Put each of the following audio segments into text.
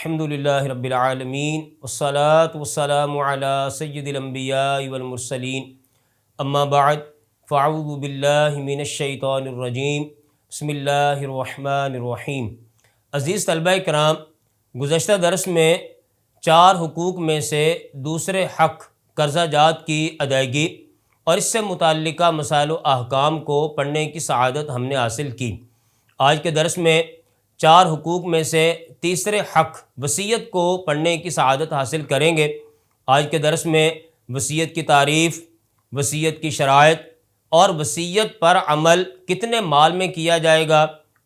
الحمدللہ رب العالمین والصلاة والسلام علی سید الانبیاء والمرسلین اما بعد فاعوذ باللہ من الشیطان الرجیم بسم اللہ الرحمن الرحیم۔ عزیز طلبہ کرام، گزشتہ درس میں 4 حقوق میں سے دوسرے حق قرضہ جات کی ادائیگی اور اس سے متعلقہ مسائل و احکام کو پڑھنے کی سعادت ہم نے حاصل کی۔ آج کے درس میں 4 حقوق میں سے تیسرے حق وصیت کو پڑھنے کی سعادت حاصل کریں گے۔ آج کے درس میں وصیت کی تعریف، وصیت کی شرائط اور وصیت پر عمل کتنے مال میں کیا جائے گا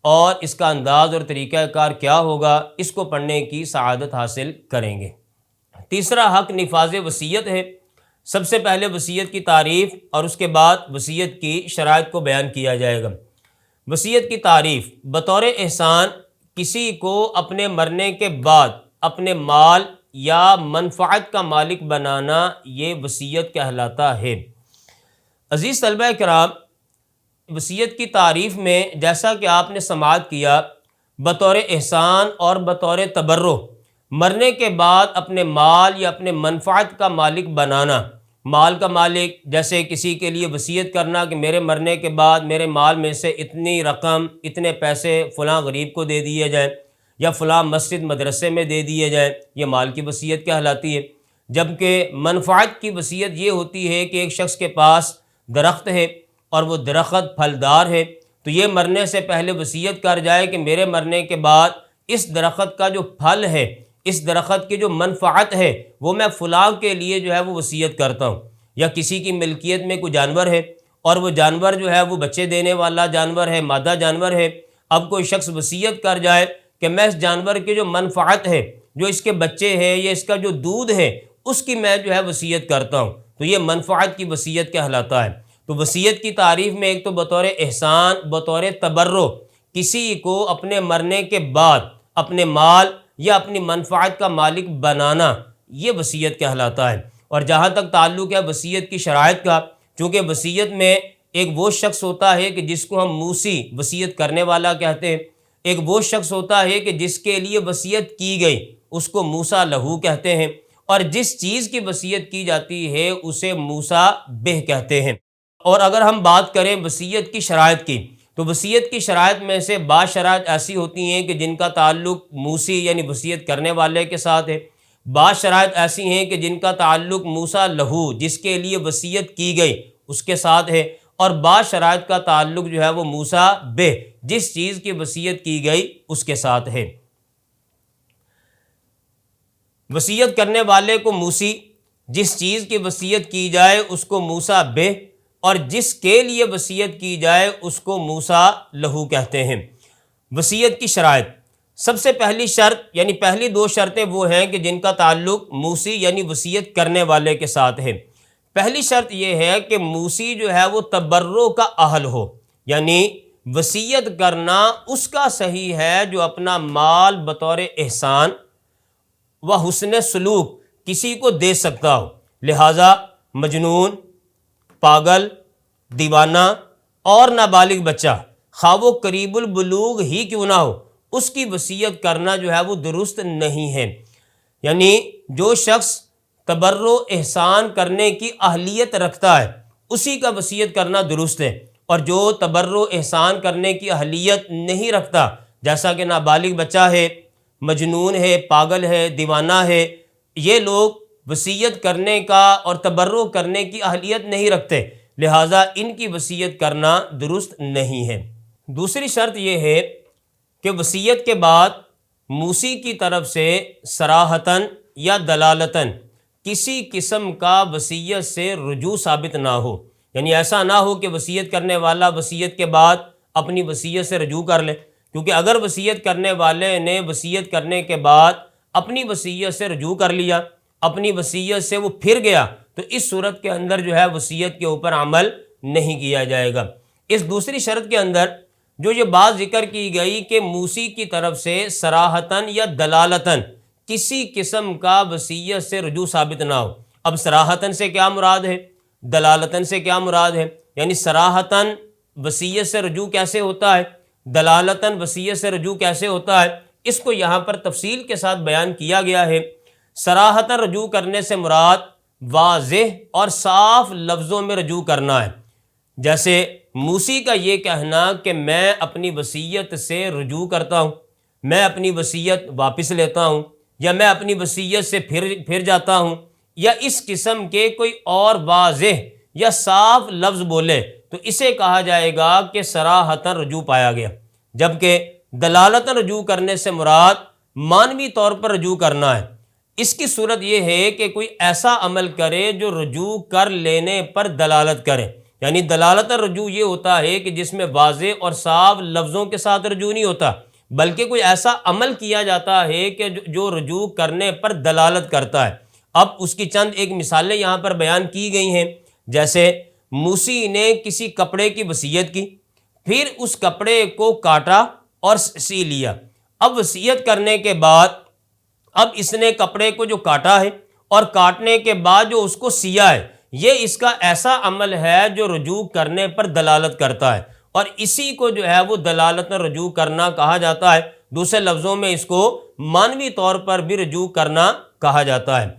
اور اس کا انداز اور طریقہ کار کیا ہوگا، اس کو پڑھنے کی سعادت حاصل کریں گے۔ تیسرا حق نفاذ وصیت ہے۔ سب سے پہلے وصیت کی تعریف اور اس کے بعد وصیت کی شرائط کو بیان کیا جائے گا۔ وصیت کی تعریف: بطور احسان کسی کو اپنے مرنے کے بعد اپنے مال یا منفعت کا مالک بنانا، یہ وصیت کہلاتا ہے۔ عزیز طلبہ کرام، وصیت کی تعریف میں جیسا کہ آپ نے سماعت کیا، بطور احسان اور بطور تبرع مرنے کے بعد اپنے مال یا اپنے منفعت کا مالک بنانا۔ مال کا مالک جیسے کسی کے لیے وصیت کرنا کہ میرے مرنے کے بعد میرے مال میں سے اتنی رقم، اتنے پیسے فلاں غریب کو دے دیے جائیں یا فلاں مسجد مدرسے میں دے دیے جائیں، یہ مال کی وصیت کہلاتی ہے۔ جبکہ منفعت کی وصیت یہ ہوتی ہے کہ ایک شخص کے پاس درخت ہے اور وہ درخت پھلدار ہے، تو یہ مرنے سے پہلے وصیت کر جائے کہ میرے مرنے کے بعد اس درخت کا جو پھل ہے، اس درخت کی جو منفعت ہے، وہ میں فلاں کے لیے جو ہے وہ وصیت کرتا ہوں۔ یا کسی کی ملکیت میں کوئی جانور ہے اور وہ جانور جو ہے وہ بچے دینے والا جانور ہے، مادہ جانور ہے، اب کوئی شخص وصیت کر جائے کہ میں اس جانور کی جو منفعت ہے، جو اس کے بچے ہیں یا اس کا جو دودھ ہے، اس کی میں جو ہے وصیت کرتا ہوں، تو یہ منفعت کی وصیت کہلاتا ہے۔ تو وصیت کی تعریف میں ایک تو بطور احسان، بطور تبرع کسی کو اپنے مرنے کے بعد اپنے مال یا اپنی منفعت کا مالک بنانا، یہ وصیت کہلاتا ہے۔ اور جہاں تک تعلق ہے وصیت کی شرائط کا، چونکہ وصیت میں ایک وہ شخص ہوتا ہے کہ جس کو ہم موصی، وصیت کرنے والا کہتے ہیں، ایک وہ شخص ہوتا ہے کہ جس کے لیے وصیت کی گئی، اس کو موصی لہو کہتے ہیں، اور جس چیز کی وصیت کی جاتی ہے اسے موصی بہ کہتے ہیں۔ اور اگر ہم بات کریں وصیت کی شرائط کی، تو وصیت کی شرائط میں سے بعض شرائط ایسی ہوتی ہیں کہ جن کا تعلق موصی یعنی وصیت کرنے والے کے ساتھ ہے، بعض شرائط ایسی ہیں کہ جن کا تعلق موصی لہو جس کے لیے وصیت کی گئی اس کے ساتھ ہے، اور بعض شرائط کا تعلق جو ہے وہ موصی بہ جس چیز کی وصیت کی گئی اس کے ساتھ ہے۔ وصیت کرنے والے کو موصی، جس چیز کی وصیت کی جائے اس کو موصی بہ، اور جس کے لیے وصیت کی جائے اس کو موصی لہو کہتے ہیں۔ وصیت کی شرائط: سب سے پہلی شرط یعنی پہلی 2 شرطیں وہ ہیں کہ جن کا تعلق موصی یعنی وصیت کرنے والے کے ساتھ ہے۔ پہلی شرط یہ ہے کہ موصی جو ہے وہ تبرع کا اہل ہو، یعنی وصیت کرنا اس کا صحیح ہے جو اپنا مال بطور احسان و حسن سلوک کسی کو دے سکتا ہو، لہٰذا مجنون، پاگل، دیوانہ اور نابالغ بچہ، خواہ وہ قریب البلوغ ہی کیوں نہ ہو، اس کی وصیت کرنا جو ہے وہ درست نہیں ہے۔ یعنی جو شخص تبرع احسان کرنے کی اہلیت رکھتا ہے اسی کا وصیت کرنا درست ہے، اور جو تبرع احسان کرنے کی اہلیت نہیں رکھتا، جیسا کہ نابالغ بچہ ہے، مجنون ہے، پاگل ہے، دیوانہ ہے، یہ لوگ وصیت کرنے کا اور تبرع کرنے کی اہلیت نہیں رکھتے، لہٰذا ان کی وصیت کرنا درست نہیں ہے۔ دوسری شرط یہ ہے کہ وصیت کے بعد موصی کی طرف سے صراحتاً یا دلالتاً کسی قسم کا وصیت سے رجوع ثابت نہ ہو، یعنی ایسا نہ ہو کہ وصیت کرنے والا وصیت کے بعد اپنی وصیت سے رجوع کر لے، کیونکہ اگر وصیت کرنے والے نے وصیت کرنے کے بعد اپنی وصیت سے رجوع کر لیا، اپنی وصیت سے وہ پھر گیا، تو اس صورت کے اندر جو ہے وصیت کے اوپر عمل نہیں کیا جائے گا۔ اس دوسری شرط کے اندر جو یہ بات ذکر کی گئی کہ موصی کی طرف سے صراحتاً یا دلالتاً کسی قسم کا وصیت سے رجوع ثابت نہ ہو۔ اب صراحتاً سے کیا مراد ہے، دلالتاً سے کیا مراد ہے؟ یعنی صراحتاً وصیت سے رجوع کیسے ہوتا ہے، دلالتاً وصیت سے رجوع کیسے ہوتا ہے، اس کو یہاں پر تفصیل کے ساتھ بیان کیا گیا ہے۔ صراحتاً رجوع کرنے سے مراد واضح اور صاف لفظوں میں رجوع کرنا ہے، جیسے موسی کا یہ کہنا کہ میں اپنی وصیت سے رجوع کرتا ہوں، میں اپنی وصیت واپس لیتا ہوں، یا میں اپنی وصیت سے پھر جاتا ہوں، یا اس قسم کے کوئی اور واضح یا صاف لفظ بولے تو اسے کہا جائے گا کہ صراحتاً رجوع پایا گیا، جبکہ دلالتاً رجوع کرنے سے مراد معنوی طور پر رجوع کرنا ہے۔ اس کی صورت یہ ہے کہ کوئی ایسا عمل کرے جو رجوع کر لینے پر دلالت کرے، یعنی دلالتاً رجوع یہ ہوتا ہے کہ جس میں واضح اور صاف لفظوں کے ساتھ رجوع نہیں ہوتا، بلکہ کوئی ایسا عمل کیا جاتا ہے کہ جو رجوع کرنے پر دلالت کرتا ہے۔ اب اس کی چند ایک مثالیں یہاں پر بیان کی گئی ہیں، جیسے موسی نے کسی کپڑے کی وصیت کی، پھر اس کپڑے کو کاٹا اور سی لیا۔ اب وصیت کرنے کے بعد اب اس نے کپڑے کو جو کاٹا ہے اور کاٹنے کے بعد جو اس کو سیا ہے، یہ اس کا ایسا عمل ہے جو رجوع کرنے پر دلالت کرتا ہے، اور اسی کو جو ہے وہ دلالت رجوع کرنا کہا جاتا ہے۔ دوسرے لفظوں میں اس کو معنوی طور پر بھی رجوع کرنا کہا جاتا ہے۔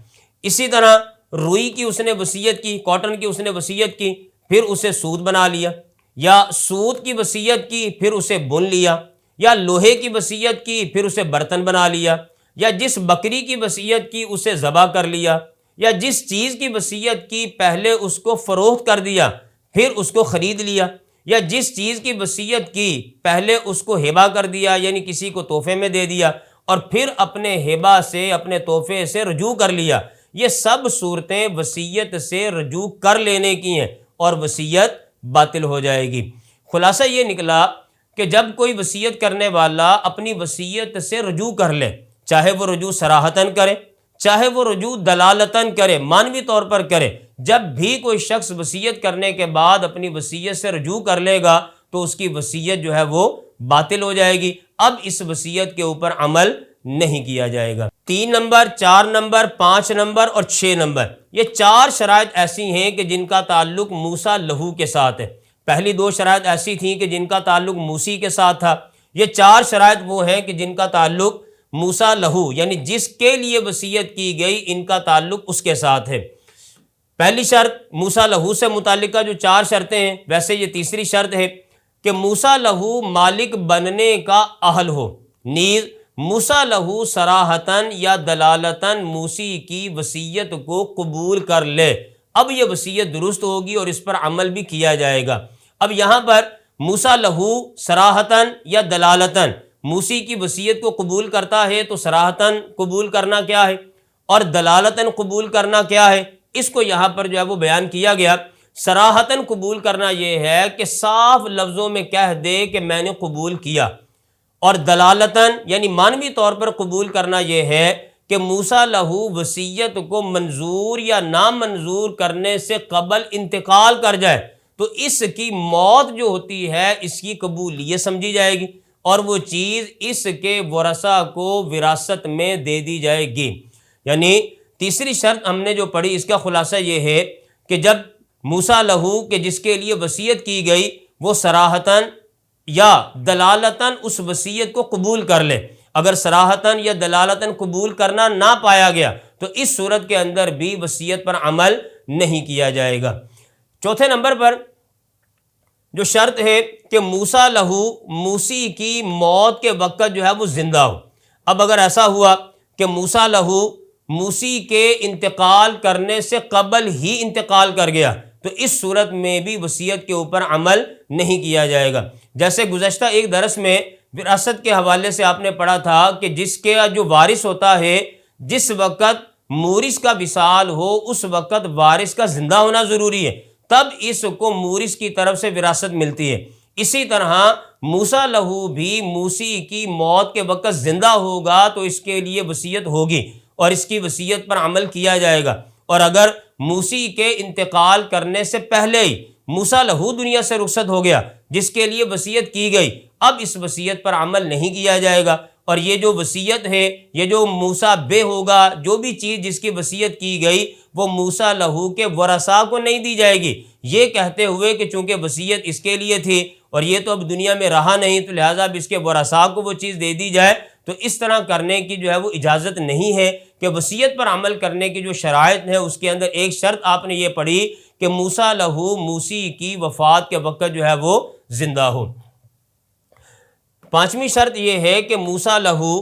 اسی طرح روئی کی اس نے وصیت کی، کاٹن کی اس نے وصیت کی، پھر اسے سوت بنا لیا، یا سوت کی وصیت کی پھر اسے بن لیا، یا لوہے کی وصیت کی پھر اسے برتن بنا لیا، یا جس بکری کی وصیت کی اسے ذبح کر لیا، یا جس چیز کی وصیت کی پہلے اس کو فروخت کر دیا پھر اس کو خرید لیا، یا جس چیز کی وصیت کی پہلے اس کو ہبہ کر دیا یعنی کسی کو تحفے میں دے دیا، اور پھر اپنے ہبہ سے اپنے تحفے سے رجوع کر لیا، یہ سب صورتیں وصیت سے رجوع کر لینے کی ہیں اور وصیت باطل ہو جائے گی۔ خلاصہ یہ نکلا کہ جب کوئی وصیت کرنے والا اپنی وصیت سے رجوع کر لے، چاہے وہ رجوع صراحتاً کرے، چاہے وہ رجوع دلالتاً کرے، معنوی طور پر کرے، جب بھی کوئی شخص وصیت کرنے کے بعد اپنی وصیت سے رجوع کر لے گا تو اس کی وصیت جو ہے وہ باطل ہو جائے گی، اب اس وصیت کے اوپر عمل نہیں کیا جائے گا۔ 3 نمبر، 4 نمبر، 5 نمبر اور 6 نمبر، یہ 4 شرائط ایسی ہیں کہ جن کا تعلق موسیٰ لہو کے ساتھ ہے۔ پہلی 2 شرائط ایسی تھیں کہ جن کا تعلق موسی کے ساتھ تھا، یہ 4 شرائط وہ ہیں کہ جن کا تعلق موسیٰ لہو یعنی جس کے لیے وصیت کی گئی ان کا تعلق اس کے ساتھ ہے۔ پہلی شرط موسیٰ لہو سے متعلقہ جو 4 شرطیں ہیں، ویسے یہ تیسری شرط ہے کہ موسیٰ لہو مالک بننے کا اہل ہو، نیز موسیٰ لہو صراحتاً یا دلالتاً موسی کی وصیت کو قبول کر لے، اب یہ وصیت درست ہوگی اور اس پر عمل بھی کیا جائے گا۔ اب یہاں پر موسیٰ لہو صراحتاً یا دلالتاً موسی کی وصیت کو قبول کرتا ہے تو صراحتاً قبول کرنا کیا ہے اور دلالتاً قبول کرنا کیا ہے، اس کو یہاں پر جو ہے وہ بیان کیا گیا۔ صراحتاً قبول کرنا یہ ہے کہ صاف لفظوں میں کہہ دے کہ میں نے قبول کیا، اور دلالتاً یعنی معنوی طور پر قبول کرنا یہ ہے کہ موسیٰ لہو وصیت کو منظور یا نامنظور کرنے سے قبل انتقال کر جائے تو اس کی موت جو ہوتی ہے اس کی قبولیت سمجھی جائے گی اور وہ چیز اس کے ورثاء کو وراثت میں دے دی جائے گی۔ یعنی تیسری شرط ہم نے جو پڑھی اس کا خلاصہ یہ ہے کہ جب موسیٰ لہو کہ جس کے لیے وصیت کی گئی وہ صراحتاً یا دلالتاً اس وصیت کو قبول کر لے، اگر صراحتاً یا دلالتاً قبول کرنا نہ پایا گیا تو اس صورت کے اندر بھی وصیت پر عمل نہیں کیا جائے گا۔ چوتھے نمبر پر جو شرط ہے کہ موسیٰ لہو موسی کی موت کے وقت جو ہے وہ زندہ ہو۔ اب اگر ایسا ہوا کہ موسیٰ لہو موسی کے انتقال کرنے سے قبل ہی انتقال کر گیا تو اس صورت میں بھی وصیت کے اوپر عمل نہیں کیا جائے گا۔ جیسے گزشتہ ایک درس میں وراثت کے حوالے سے آپ نے پڑھا تھا کہ جس کے جو وارث ہوتا ہے جس وقت مورث کا وصال ہو اس وقت وارث کا زندہ ہونا ضروری ہے، تب اس کو مورث کی طرف سے وراثت ملتی ہے۔ اسی طرح موسیٰ لہو بھی موسی کی موت کے وقت زندہ ہوگا تو اس کے لیے وصیت ہوگی اور اس کی وصیت پر عمل کیا جائے گا، اور اگر موسی کے انتقال کرنے سے پہلے ہی موسیٰ لہو دنیا سے رخصت ہو گیا جس کے لیے وصیت کی گئی، اب اس وصیت پر عمل نہیں کیا جائے گا، اور یہ جو وصیت ہے یہ جو موسیٰ بے ہوگا، جو بھی چیز جس کی وصیت کی گئی وہ موسیٰ لہو کے ورثاء کو نہیں دی جائے گی، یہ کہتے ہوئے کہ چونکہ وصیت اس کے لیے تھی اور یہ تو اب دنیا میں رہا نہیں تو لہٰذا اب اس کے ورثاء کو وہ چیز دے دی جائے، تو اس طرح کرنے کی جو ہے وہ اجازت نہیں ہے کہ وصیت پر عمل کرنے کی جو شرائط ہے اس کے اندر ایک شرط آپ نے یہ پڑھی کہ موسیٰ لہو موسی کی وفات کے وقت جو ہے وہ زندہ ہو۔ پانچویں شرط یہ ہے کہ موسیٰ لہو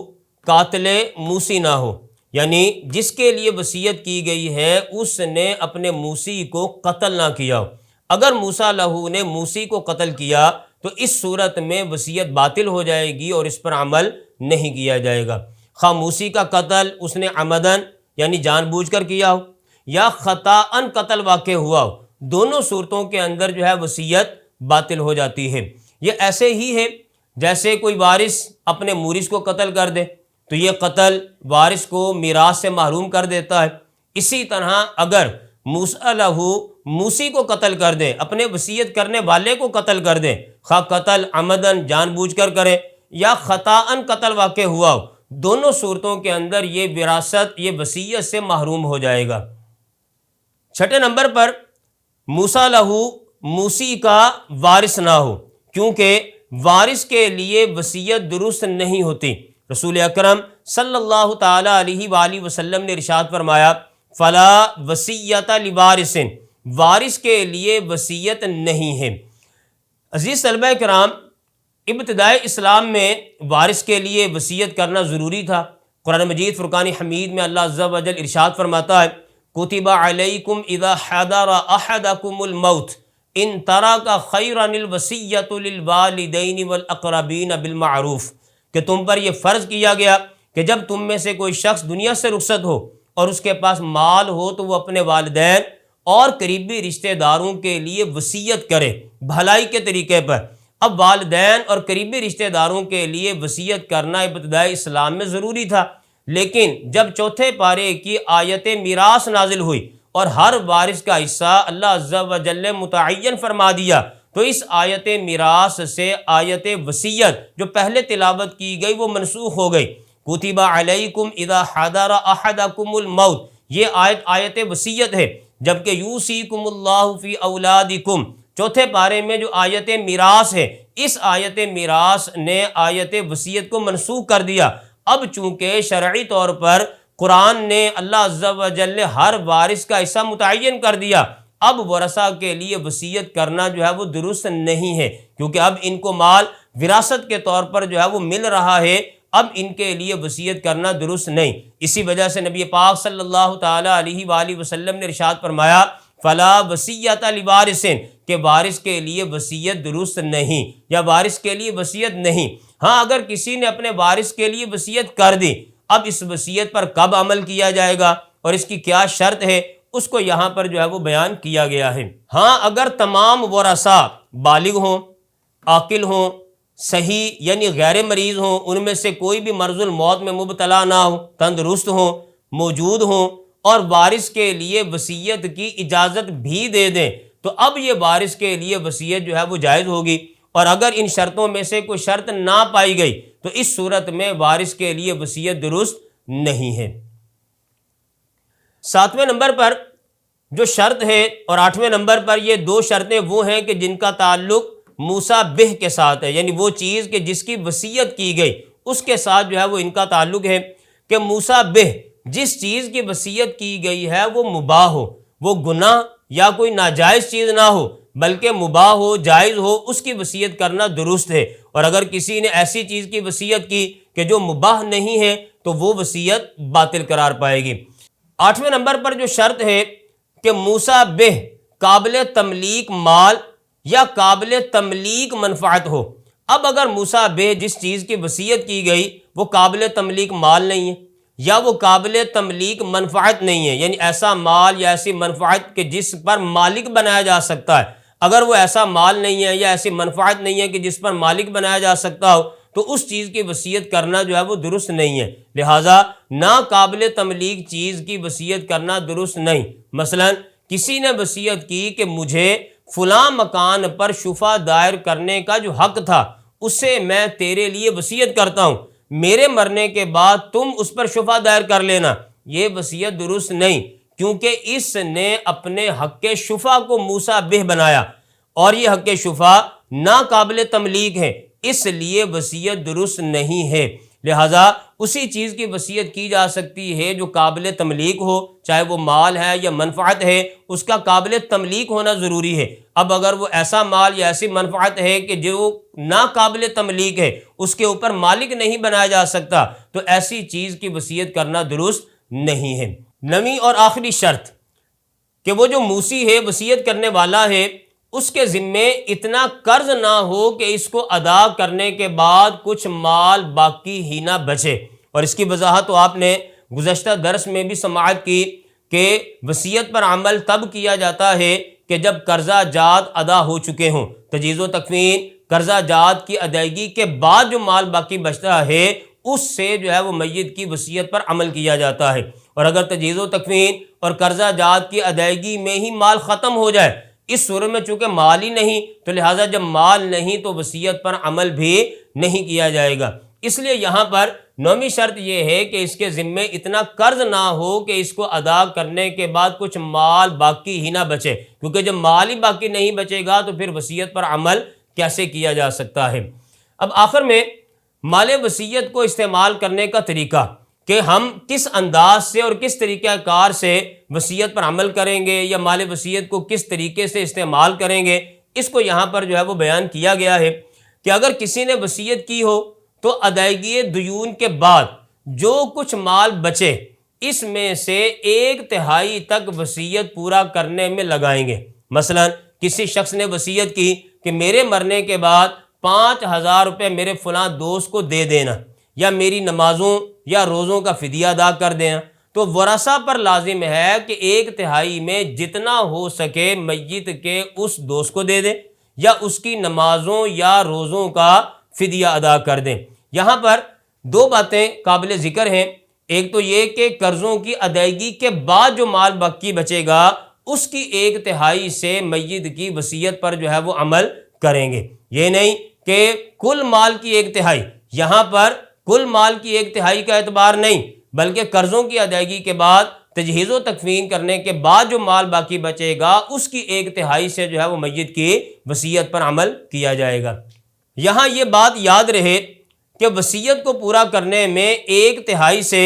قاتل موسی نہ ہو، یعنی جس کے لیے وصیت کی گئی ہے اس نے اپنے موسی کو قتل نہ کیا ہو۔ اگر موسیٰ لہو نے موسی کو قتل کیا تو اس صورت میں وصیت باطل ہو جائے گی اور اس پر عمل نہیں کیا جائے گا، خواہ موسی کا قتل اس نے عمدن یعنی جان بوجھ کر کیا ہو یا خطاً قتل واقع ہوا ہو، دونوں صورتوں کے اندر جو ہے وصیت باطل ہو جاتی ہے۔ یہ ایسے ہی ہے جیسے کوئی وارث اپنے مورث کو قتل کر دے تو یہ قتل وارث کو میراث سے محروم کر دیتا ہے۔ اسی طرح اگر موسیٰ لہو موسی کو قتل کر دے، اپنے وصیت کرنے والے کو قتل کر دے، خواہ قتل عمدن جان بوجھ کر کرے یا خطاً قتل واقع ہوا ہو، دونوں صورتوں کے اندر یہ وراثت یہ وصیت سے محروم ہو جائے گا۔ چھٹے نمبر پر موسیٰ لہو موسی کا وارث نہ ہو، کیونکہ وارث کے لیے وصیت درست نہیں ہوتی۔ رسول اکرم صلی اللہ تعالی علیہ وآلہ وسلم نے ارشاد فرمایا فلا وصیت لوارث، وارث کے لیے وصیت نہیں ہے۔ عزیز طلبہ کرام، ابتدائے اسلام میں وارث کے لیے وصیت کرنا ضروری تھا۔ قرآن مجید فرقان حمید میں اللہ عز و جل ارشاد فرماتا ہے کتب علیکم اذا حضر احدکم الموت ان ترک خیرا الوصیۃ للوالدین والاقربین بالمعروف، کہ تم پر یہ فرض کیا گیا کہ جب تم میں سے کوئی شخص دنیا سے رخصت ہو اور اس کے پاس مال ہو تو وہ اپنے والدین اور قریبی رشتہ داروں کے لیے وصیت کرے بھلائی کے طریقے پر۔ اب والدین اور قریبی رشتہ داروں کے لیے وصیت کرنا ابتدائی اسلام میں ضروری تھا، لیکن جب چوتھے پارے کی آیت میراث نازل ہوئی اور ہر وارث کا حصہ اللہ عز و جل متعین فرما دیا تو اس آیت میراث سے آیت وصیت جو پہلے تلاوت کی گئی وہ منسوخ ہو گئی۔ کتب علیکم اذا حضر احدکم الموت، یہ آیت وصیت ہے، جبکہ یوصیکم اللہ فی اولادکم چوتھے پارے میں جو آیت میراث ہے، اس آیت میراث نے آیت وصیت کو منسوخ کر دیا۔ اب چونکہ شرعی طور پر قرآن نے اللہ عز و جل نے ہر وارث کا حصہ متعین کر دیا، اب ورثہ کے لیے وصیت کرنا جو ہے وہ درست نہیں ہے، کیونکہ اب ان کو مال وراثت کے طور پر جو ہے وہ مل رہا ہے، اب ان کے لیے وصیت کرنا درست نہیں۔ اسی وجہ سے نبی پاک صلی اللہ تعالی علیہ وآلہ وسلم نے ارشاد فرمایا فلا وصیت لوارث، کہ وارث کے لیے وصیت درست نہیں یا وارث کے لیے وصیت نہیں۔ ہاں اگر کسی نے اپنے وارث کے لیے وصیت کر دی، اب اس وصیت پر کب عمل کیا جائے گا اور اس کی کیا شرط ہے اس کو یہاں پر جو ہے وہ بیان کیا گیا ہے۔ ہاں اگر تمام ورثاء بالغ ہوں، عاقل ہوں، صحیح یعنی غیر مریض ہوں، ان میں سے کوئی بھی مرض الموت میں مبتلا نہ ہو، تندرست ہوں، موجود ہوں اور وارث کے لیے وصیت کی اجازت بھی دے دیں تو اب یہ وارث کے لیے وصیت جو ہے وہ جائز ہوگی، اور اگر ان شرطوں میں سے کوئی شرط نہ پائی گئی تو اس صورت میں وارث کے لیے وصیت درست نہیں ہے۔ ساتویں نمبر پر جو شرط ہے اور آٹھویں نمبر پر یہ دو شرطیں وہ ہیں کہ جن کا تعلق موسیٰ بہ کے ساتھ ہے، یعنی وہ چیز کہ جس کی وصیت کی گئی اس کے ساتھ جو ہے وہ ان کا تعلق ہے کہ موسیٰ بہ جس چیز کی وصیت کی گئی ہے وہ مباح ہو، وہ گناہ یا کوئی ناجائز چیز نہ ہو بلکہ مباح ہو، جائز ہو، اس کی وصیت کرنا درست ہے۔ اور اگر کسی نے ایسی چیز کی وصیت کی کہ جو مباح نہیں ہے تو وہ وصیت باطل قرار پائے گی۔ آٹھویں نمبر پر جو شرط ہے کہ موسیٰ بہ قابل تملیک مال یا قابل تملیک منفعت ہو۔ اب اگر موسیٰ بہ جس چیز کی وصیت کی گئی وہ قابل تملیک مال نہیں ہے یا وہ قابل تملیک منفعت نہیں ہے، یعنی ایسا مال یا ایسی منفعت کہ جس پر مالک بنایا جا سکتا ہے، اگر وہ ایسا مال نہیں ہے یا ایسی منفعت نہیں ہے کہ جس پر مالک بنایا جا سکتا ہو تو اس چیز کی وصیت کرنا جو ہے وہ درست نہیں ہے۔ لہٰذا ناقابل تملیک چیز کی وصیت کرنا درست نہیں۔ مثلا کسی نے وصیت کی کہ مجھے فلاں مکان پر شفع دائر کرنے کا جو حق تھا اسے میں تیرے لیے وصیت کرتا ہوں، میرے مرنے کے بعد تم اس پر شفع دائر کر لینا، یہ وصیت درست نہیں، کیونکہ اس نے اپنے حق شفع کو موسیٰ بہ بنایا اور یہ حق شفع ناقابل تملیک ہے، اس لیے وصیت درست نہیں ہے۔ لہٰذا اسی چیز کی وصیت کی جا سکتی ہے جو قابل تملیک ہو، چاہے وہ مال ہے یا منفعت ہے، اس کا قابل تملیک ہونا ضروری ہے۔ اب اگر وہ ایسا مال یا ایسی منفعت ہے کہ جو ناقابل تملیک ہے، اس کے اوپر مالک نہیں بنایا جا سکتا، تو ایسی چیز کی وصیت کرنا درست نہیں ہے۔ نویں اور آخری شرط کہ وہ جو موصی ہے، وصیت کرنے والا ہے، اس کے ذمے اتنا قرض نہ ہو کہ اس کو ادا کرنے کے بعد کچھ مال باقی ہی نہ بچے۔ اور اس کی وضاحت تو آپ نے گزشتہ درس میں بھی سماعت کی کہ وصیت پر عمل تب کیا جاتا ہے کہ جب قرضہ جات ادا ہو چکے ہوں۔ تجہیز و تکفین قرضہ جات کی ادائیگی کے بعد جو مال باقی بچتا ہے، اس سے جو ہے وہ میت کی وصیت پر عمل کیا جاتا ہے۔ اور اگر تجہیز و تکفین اور قرضہ جات کی ادائیگی میں ہی مال ختم ہو جائے، اس صورت میں چونکہ مال ہی نہیں، تو لہٰذا جب مال نہیں تو وصیت پر عمل بھی نہیں کیا جائے گا۔ اس لیے یہاں پر نویں شرط یہ ہے کہ اس کے ذمے اتنا قرض نہ ہو کہ اس کو ادا کرنے کے بعد کچھ مال باقی ہی نہ بچے، کیونکہ جب مال ہی باقی نہیں بچے گا تو پھر وصیت پر عمل کیسے کیا جا سکتا ہے۔ اب آخر میں مال وصیت کو استعمال کرنے کا طریقہ کہ ہم کس انداز سے اور کس طریقہ کار سے وصیت پر عمل کریں گے یا مال وصیت کو کس طریقے سے استعمال کریں گے، اس کو یہاں پر جو ہے وہ بیان کیا گیا ہے کہ اگر کسی نے وصیت کی ہو تو ادائیگی دیون کے بعد جو کچھ مال بچے، اس میں سے 1/3 تک وصیت پورا کرنے میں لگائیں گے۔ مثلا کسی شخص نے وصیت کی کہ میرے مرنے کے بعد 5000 روپے میرے فلاں دوست کو دے دینا، یا میری نمازوں یا روزوں کا فدیہ ادا کر دینا، تو ورثہ پر لازم ہے کہ 1/3 میں جتنا ہو سکے میت کے اس دوست کو دے دے یا اس کی نمازوں یا روزوں کا فدیہ ادا کر دیں۔ یہاں پر 2 باتیں قابل ذکر ہیں۔ ایک تو یہ کہ قرضوں کی ادائیگی کے بعد جو مال باقی بچے گا، اس کی 1/3 سے میت کی وصیت پر جو ہے وہ عمل کریں گے۔ یہ نہیں کہ کل مال کی 1/3، یہاں پر کل مال کی 1/3 کا اعتبار نہیں، بلکہ قرضوں کی ادائیگی کے بعد تجہیز و تکفین کرنے کے بعد جو مال باقی بچے گا، اس کی 1/3 سے جو ہے وہ میت کی وصیت پر عمل کیا جائے گا۔ یہاں یہ بات یاد رہے کہ وصیت کو پورا کرنے میں 1/3 سے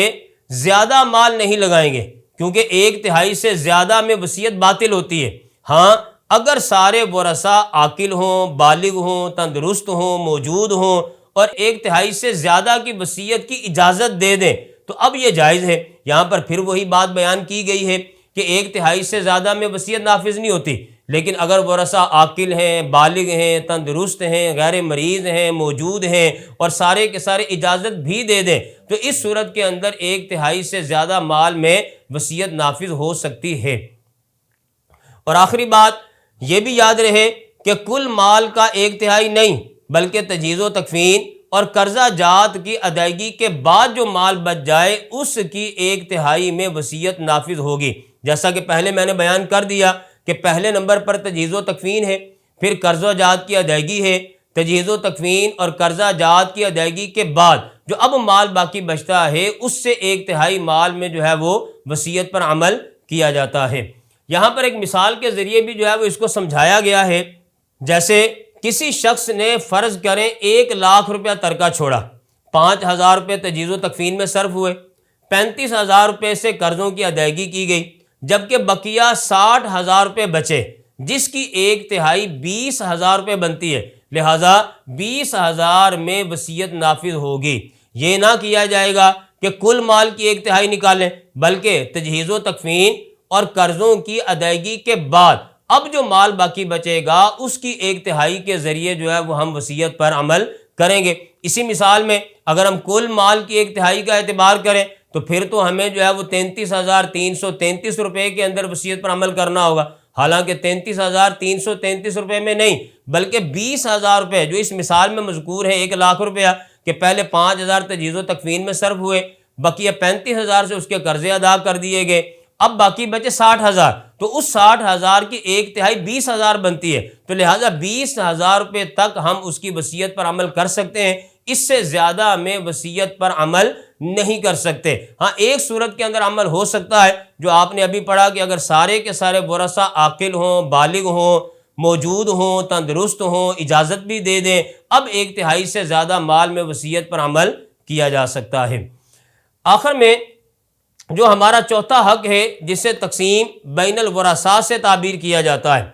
زیادہ مال نہیں لگائیں گے، کیونکہ 1/3 سے زیادہ میں وصیت باطل ہوتی ہے۔ ہاں اگر سارے ورثہ عاقل ہوں، بالغ ہوں، تندرست ہوں، موجود ہوں اور 1/3 سے زیادہ کی وصیت کی اجازت دے دیں تو اب یہ جائز ہے۔ یہاں پر پھر وہی بات بیان کی گئی ہے کہ 1/3 سے زیادہ میں وصیت نافذ نہیں ہوتی، لیکن اگر ورثہ عاقل ہیں، بالغ ہیں، تندرست ہیں، غیر مریض ہیں، موجود ہیں اور سارے کے سارے اجازت بھی دے دیں تو اس صورت کے اندر 1/3 سے زیادہ مال میں وصیت نافذ ہو سکتی ہے۔ اور آخری بات یہ بھی یاد رہے کہ کل مال کا 1/3 نہیں، بلکہ تجہیز و تکفین اور قرضہ جات کی ادائیگی کے بعد جو مال بچ جائے، اس کی 1/3 میں وصیت نافذ ہوگی۔ جیسا کہ پہلے میں نے بیان کر دیا کہ پہلے نمبر پر تجہیز و تکفین ہے، پھر قرضہ جات کی ادائیگی ہے۔ تجہیز و تکفین اور قرضہ جات کی ادائیگی کے بعد جو اب مال باقی بچتا ہے، اس سے 1/3 مال میں جو ہے وہ وصیت پر عمل کیا جاتا ہے۔ یہاں پر ایک مثال کے ذریعے بھی جو ہے وہ اس کو سمجھایا گیا ہے۔ جیسے کسی شخص نے فرض کریں 1 لاکھ روپیہ ترکہ چھوڑا، 5000 روپے تجہیز و تکفین میں صرف ہوئے، 35,000 روپے سے قرضوں کی ادائیگی کی گئی، جبکہ بقیہ 60,000 روپے بچے، جس کی 1/3 20,000 روپے بنتی ہے، لہٰذا 20,000 میں وصیت نافذ ہوگی۔ یہ نہ کیا جائے گا کہ کل مال کی 1/3 نکالیں، بلکہ تجہیز و تکفین اور قرضوں کی ادائیگی کے بعد اب جو مال باقی بچے گا، اس کی 1/3 کے ذریعے جو ہے وہ ہم وصیت پر عمل کریں گے۔ اسی مثال میں اگر ہم کل مال کی 1/3 کا اعتبار کریں تو پھر تو ہمیں جو ہے وہ 33,333 روپے کے اندر وصیت پر عمل کرنا ہوگا، حالانکہ 33,333 روپے میں نہیں بلکہ 20,000 روپے جو اس مثال میں مذکور ہے 1 لاکھ روپیہ کہ پہلے 5,000 تجہیز و تکفین میں صرف ہوئے، بقیہ 35,000 سے اس کے قرضے ادا کر دیے گئے، اب باقی بچے 60,000، تو اس 60,000 کی 1/3 20,000 بنتی ہے، تو لہٰذا 20,000 روپے تک ہم اس کی وصیت پر عمل کر سکتے ہیں، اس سے زیادہ میں وصیت پر عمل نہیں کر سکتے۔ ہاں ایک صورت کے اندر عمل ہو سکتا ہے جو آپ نے ابھی پڑھا کہ اگر سارے کے سارے ورثہ عاقل ہوں، بالغ ہوں، موجود ہوں، تندرست ہوں، اجازت بھی دے دیں، اب 1/3 سے زیادہ مال میں وصیت پر عمل کیا جا سکتا ہے۔ آخر میں جو ہمارا چوتھا حق ہے جسے تقسیم بین الورثاء سے تعبیر کیا جاتا ہے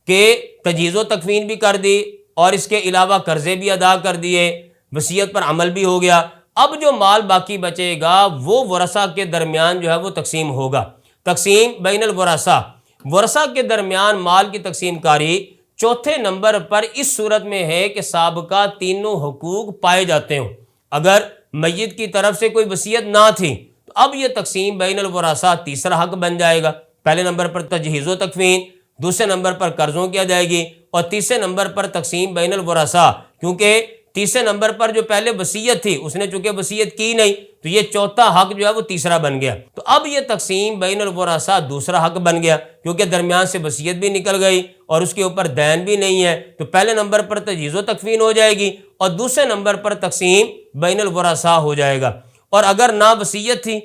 کہ تجہیز و تکفین بھی کر دی اور اس کے علاوہ قرضے بھی ادا کر دیے، وصیت پر عمل بھی ہو گیا، اب جو مال باقی بچے گا وہ ورثہ کے درمیان جو ہے وہ تقسیم ہوگا۔ تقسیم بین الورثاء، ورثہ کے درمیان مال کی تقسیم کاری چوتھے نمبر پر اس صورت میں ہے کہ سابقہ تینوں حقوق پائے جاتے ہوں۔ اگر میت کی طرف سے کوئی وصیت نہ تھی تو اب یہ تقسیم بین الورثاء تیسرا حق بن جائے گا۔ پہلے نمبر پر تجہیز و تکفین، دوسرے نمبر پر قرضوں کی ادائیگی اور تیسرے نمبر پر تقسیم بین الورثاء، کیونکہ تیسرے نمبر پر جو پہلے وصیت تھی اس نے چونکہ وصیت کی نہیں تو یہ چوتھا حق جو ہے وہ تیسرا بن گیا، تو اب یہ تقسیم بین الورثاء دوسرا حق بن گیا کیونکہ درمیان سے وصیت بھی نکل گئی اور اس کے اوپر دین بھی نہیں ہے، تو پہلے نمبر پر تجہیز و تکفین ہو جائے گی اور دوسرے نمبر پر تقسیم بین الورثاء ہو جائے گا۔ اور اگر نہ وصیت تھی،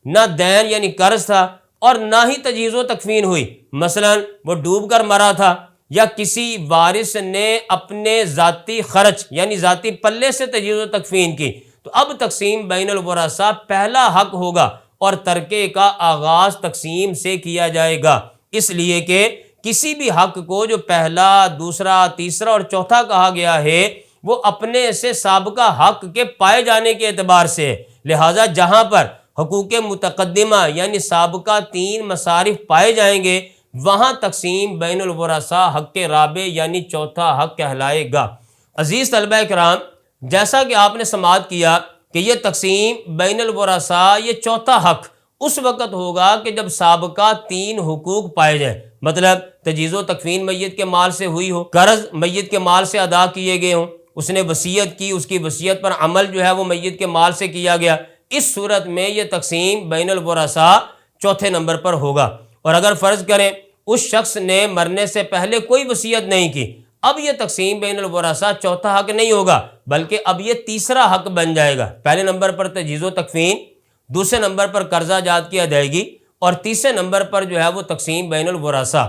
نہ دین یعنی قرض تھا اور نہ ہی تجہیز و تکفین ہوئی، مثلا وہ ڈوب کر مرا تھا یا کسی وارث نے اپنے ذاتی خرچ یعنی ذاتی پلے سے تجہیز و تکفین کی، تو اب تقسیم بین الورثاء پہلا حق ہوگا اور ترکے کا آغاز تقسیم سے کیا جائے گا، اس لیے کہ کسی بھی حق کو جو پہلا، دوسرا، تیسرا اور چوتھا کہا گیا ہے وہ اپنے سے سابقہ حق کے پائے جانے کے اعتبار سے ہے، لہٰذا جہاں پر حقوق متقدمہ یعنی سابقہ تین مصارف پائے جائیں گے وہاں تقسیم بین الورثاء حق رابع یعنی چوتھا حق کہلائے گا۔ عزیز طلبہ کرام، جیسا کہ آپ نے سماعت کیا کہ یہ تقسیم بین الورثاء یہ چوتھا حق اس وقت ہوگا کہ جب سابقہ تین حقوق پائے جائیں، مطلب تجہیز و تکفین میت کے مال سے ہوئی ہو، قرض میت کے مال سے ادا کیے گئے ہوں، اس نے وصیت کی، اس کی وصیت پر عمل جو ہے وہ میت کے مال سے کیا گیا، اس صورت میں یہ تقسیم بین الورثاء چوتھے نمبر پر ہوگا۔ اور اگر فرض کریں اس شخص نے مرنے سے پہلے کوئی وصیت نہیں کی، اب یہ تقسیم بین الورثاء چوتھا حق نہیں ہوگا بلکہ اب یہ تیسرا حق بن جائے گا۔ پہلے نمبر پر تجہیز و تکفین، دوسرے نمبر پر قرضہ جات کی ادائیگی اور تیسرے نمبر پر جو ہے وہ تقسیم بین الورثاء۔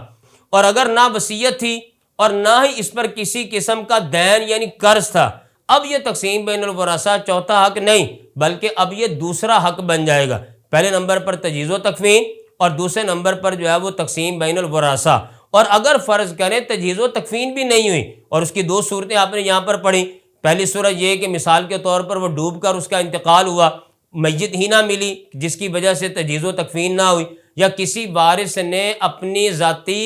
اور اگر نہ وصیت تھی اور نہ ہی اس پر کسی قسم کا دین یعنی قرض تھا، اب یہ تقسیم بین الورثاء چوتھا حق نہیں بلکہ اب یہ دوسرا حق بن جائے گا۔ پہلے نمبر پر تجہیز و تکفین اور دوسرے نمبر پر جو ہے وہ تقسیم بین الورثاء۔ اور اگر فرض کریں تجہیز و تکفین بھی نہیں ہوئی، اور اس کی دو صورتیں آپ نے یہاں پر پڑھی، پہلی صورت یہ کہ مثال کے طور پر وہ ڈوب کر اس کا انتقال ہوا، میت ہی نہ ملی جس کی وجہ سے تجہیز و تکفین نہ ہوئی، یا کسی وارث نے اپنی ذاتی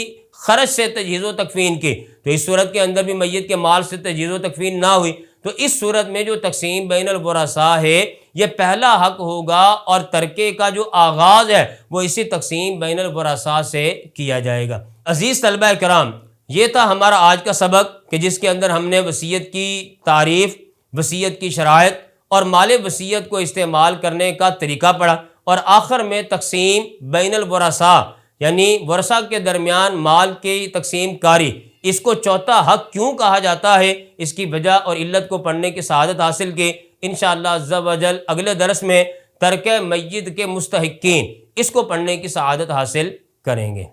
خرچ سے تجہیز و تکفین کی، تو اس صورت کے اندر بھی میت کے مال سے تجہیز و تکفین نہ ہوئی، تو اس صورت میں جو تقسیم بین الورثاء ہے یہ پہلا حق ہوگا اور ترکے کا جو آغاز ہے وہ اسی تقسیم بین الورثاء سے کیا جائے گا۔ عزیز طلبہ کرام، یہ تھا ہمارا آج کا سبق کہ جس کے اندر ہم نے وصیت کی تعریف، وصیت کی شرائط اور مال وصیت کو استعمال کرنے کا طریقہ پڑھا، اور آخر میں تقسیم بین الورثاء یعنی ورثہ کے درمیان مال کی تقسیم کاری، اس کو چوتھا حق کیوں کہا جاتا ہے، اس کی وجہ اور علت کو پڑھنے کی سعادت حاصل کی۔ انشاءاللہ عز و جل اگلے درس میں ترک میت کے مستحقین اس کو پڑھنے کی سعادت حاصل کریں گے۔